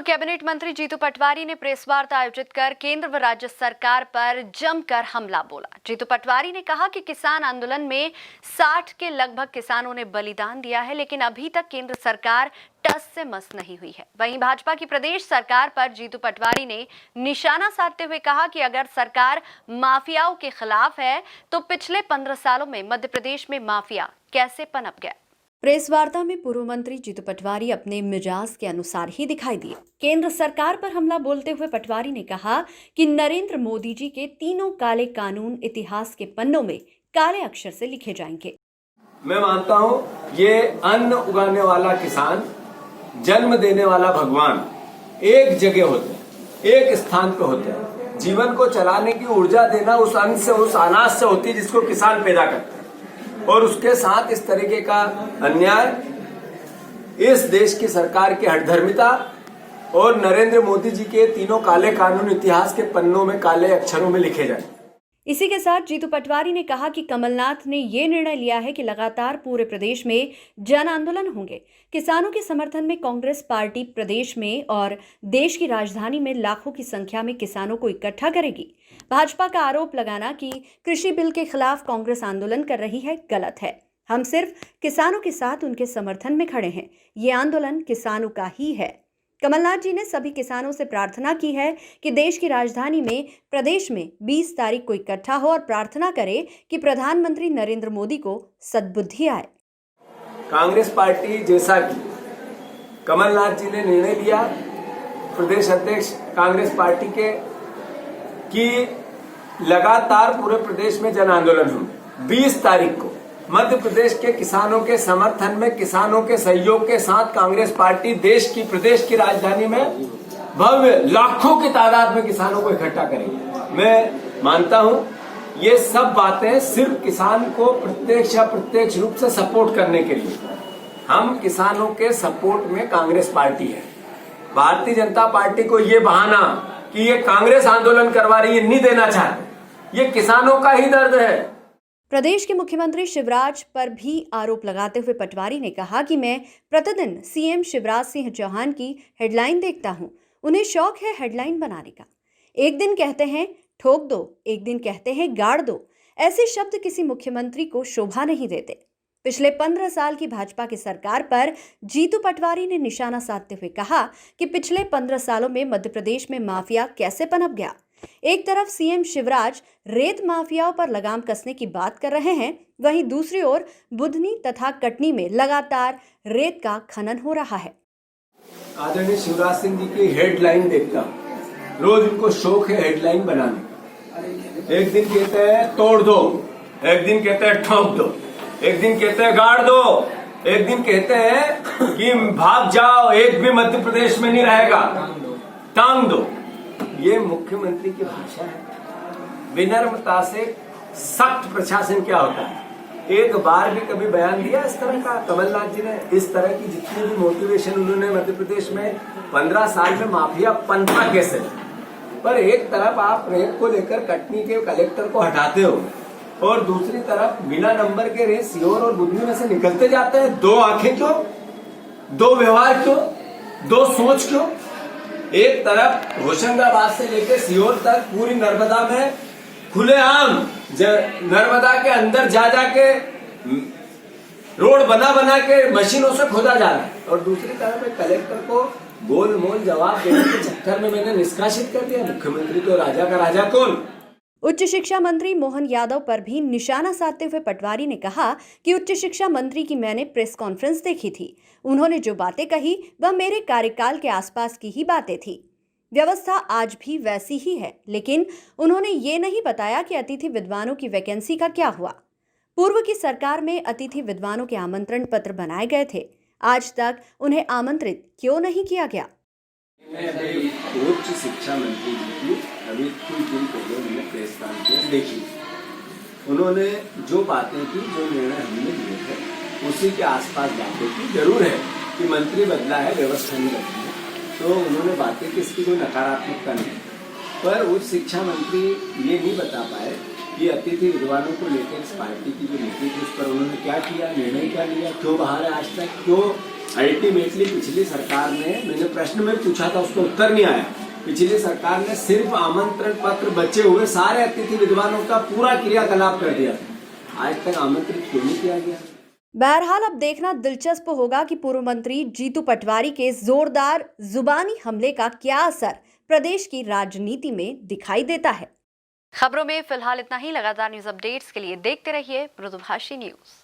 Cabinet मंत्री जीतू पटवारी ने press वार्ता आयोजित कर केंद्र व राज्य सरकार पर जमकर हमला बोला। जीतू पटवारी ने कहा कि किसान आंदोलन में 60 के लगभग किसानों ने बलिदान दिया है, लेकिन अभी तक केंद्र सरकार टस से मस नहीं हुई है। वहीं भाजपा की प्रदेश सरकार पर जीतू पटवारी ने निशाना साधते हुए कहा कि अगर सरकार माफियाओं के खिलाफ है तो पिछले 15 सालों में मध्य प्रदेश में माफिया कैसे पनप गया। प्रेस वार्ता में पूर्व मंत्री जीतू पटवारी अपने मिजाज के अनुसार ही दिखाई दिए। केंद्र सरकार पर हमला बोलते हुए पटवारी ने कहा कि नरेंद्र मोदी जी के तीनों काले कानून इतिहास के पन्नों में काले अक्षर से लिखे जाएंगे। मैं मानता हूं ये अन्न उगाने वाला किसान, जन्म देने वाला भगवान एक जगह होते हैं, एक स्थान पे होते हैं। जीवन को चलाने की ऊर्जा देना उस अन्न से, उस अनाज से होती है जिसको किसान पैदा करता है। और उसके साथ इस तरीके का अन्याय, इस देश की सरकार की हठधर्मिता और नरेंद्र मोदी जी के तीनों काले कानून इतिहास के पन्नों में काले अक्षरों में लिखे जाए। इसी के साथ जीतू पटवारी ने कहा कि कमलनाथ ने ये निर्णय लिया है कि लगातार पूरे प्रदेश में जन आंदोलन होंगे। किसानों के समर्थन में कांग्रेस पार्टी प्रदेश में और देश की राजधानी में लाखों की संख्या में किसानों को इकट्ठा करेगी। भाजपा का आरोप लगाना कि कृषि बिल के खिलाफ कांग्रेस आंदोलन कर रही है, गलत है। हम सिर्फ किसानों के साथ उनके समर्थन में खड़े हैं। ये आंदोलन किसानों का ही है। कमलनाथ जी ने सभी किसानों से प्रार्थना की है कि देश की राजधानी में प्रदेश में 20 तारीख को इकट्ठा हो और प्रार्थना करे कि प्रधानमंत्री नरेंद्र मोदी को सद्बुद्धि आए। कांग्रेस पार्टी जैसा कि कमलनाथ जी ने निर्णय लिया, प्रदेश अध्यक्ष कांग्रेस पार्टी के, कि लगातार पूरे प्रदेश में जन आंदोलन होंगे। 20 तारीख को मध्य प्रदेश के किसानों के समर्थन में, किसानों के सहयोग के साथ कांग्रेस पार्टी देश की, प्रदेश की राजधानी में भव्य लाखों की तादाद में किसानों को इकट्ठा करेंगे। मैं मानता हूं ये सब बातें सिर्फ किसान को प्रत्यक्ष या अप्रत्यक्ष रूप से सपोर्ट करने के लिए। हम किसानों के सपोर्ट में कांग्रेस पार्टी है। भारतीय जनता पार्टी को ये बहाना कि ये कांग्रेस आंदोलन करवा रही है नहीं देना चाहते। ये किसानों का ही दर्द है। प्रदेश के मुख्यमंत्री शिवराज पर भी आरोप लगाते हुए पटवारी ने कहा कि मैं प्रतिदिन सीएम शिवराज सिंह चौहान की हेडलाइन देखता हूं। उन्हें शौक है हेडलाइन बनाने का। एक दिन कहते हैं ठोक दो, एक दिन कहते हैं गाड़ दो। ऐसे शब्द किसी मुख्यमंत्री को शोभा नहीं देते। पिछले 15 साल की भाजपा की सरकार पर जीतू पटवारी ने निशाना साधते हुए कहा कि पिछले 15 सालों में मध्य प्रदेश में माफिया कैसे पनप गया। एक तरफ सीएम शिवराज रेत माफियाओं पर लगाम कसने की बात कर रहे हैं, वहीं दूसरी ओर बुधनी तथा कटनी में लगातार रेत का खनन हो रहा है। आदरणीय शिवराज सिंह जी की हेडलाइन देखता हूं, रोज उनको शौक है हेडलाइन बनाने का। एक दिन कहते हैं तोड़ दो, एक दिन कहते हैं ठोक दो, एक दिन कहते हैं गाड़ दो, एक दिन कहते हैं कि भाग जाओ, एक भी मध्य प्रदेश में नहीं रहेगा, टांग दो। ये मुख्यमंत्री की भाषा है। विनम्रता से सख्त प्रशासन क्या होता है, एक बार भी कभी बयान दिया इस तरह का कमलनाथ जी ने? इस तरह की जितनी भी मोटिवेशन उन्होंने मध्य प्रदेश में 15 साल में माफिया पनपा कैसे, पर एक तरफ आप रेत को लेकर कटनी के कलेक्टर को हटाते हो और दूसरी तरफ बिना नंबर के रेत सीहोर और बुधनी में से निकलते जाते हैं। दो आंखें क्यों, दो व्यवहार क्यों, दो सोच क्यों? एक तरफ होशंगाबाद से लेकर सीहोर तक पूरी नर्मदा में खुलेआम नर्मदा के अंदर जा जाके रोड बना के मशीनों से खोदा जा रहा है, और दूसरी तरफ एक कलेक्टर को गोल मोल जवाब देने के चक्कर में मैंने निष्कासित कर दिया। मुख्यमंत्री तो राजा का राजा कौन? उच्च शिक्षा मंत्री मोहन यादव पर भी निशाना साधते हुए पटवारी ने कहा कि उच्च शिक्षा मंत्री की मैंने प्रेस कॉन्फ्रेंस देखी थी। उन्होंने जो बातें कही वह मेरे कार्यकाल के आसपास की ही बातें थी। व्यवस्था आज भी वैसी ही है, लेकिन उन्होंने ये नहीं बताया कि अतिथि विद्वानों की वैकेंसी का क्या हुआ। पूर्व की सरकार में अतिथि विद्वानों के आमंत्रण पत्र बनाए गए थे, आज तक उन्हें आमंत्रित क्यों नहीं किया गया? उच्च शिक्षा मंत्री जी की अभी कुछ दिन पहले मैंने प्रेस कॉन्फ्रेंस देखी। उन्होंने जो बातें की, जो निर्णय हमने लिए थे उसी के आसपास बातें की। जरूर है कि मंत्री बदला है, व्यवस्था नहीं बदली है, तो उन्होंने बातें की, इसकी कोई नकारात्मकता नहीं, पर उच्च शिक्षा मंत्री ये नहीं बता पाए कि अतिथि विद्वानों को लेकर इस पार्टी की जो नीति थी उस पर उन्होंने क्या किया, निर्णय क्या लिया, क्यों बाहर है आज तक, क्यों अल्टीमेटली पिछली सरकार ने, मैंने प्रश्न में पूछा था उसका उत्तर नहीं आया, पिछली सरकार ने सिर्फ आमंत्रण पत्र बचे हुए सारे अतिथि विद्वानों का पूरा क्रियाकलाप कर दिया, आज तक आमंत्रित क्यों नहीं किया गया। बहरहाल अब देखना दिलचस्प होगा कि पूर्व मंत्री जीतू पटवारी के जोरदार जुबानी हमले का क्या असर प्रदेश की राजनीति में दिखाई देता है। खबरों में फिलहाल इतना ही। लगातार न्यूज अपडेट्स के लिए देखते रहिए मृदुभाषी न्यूज।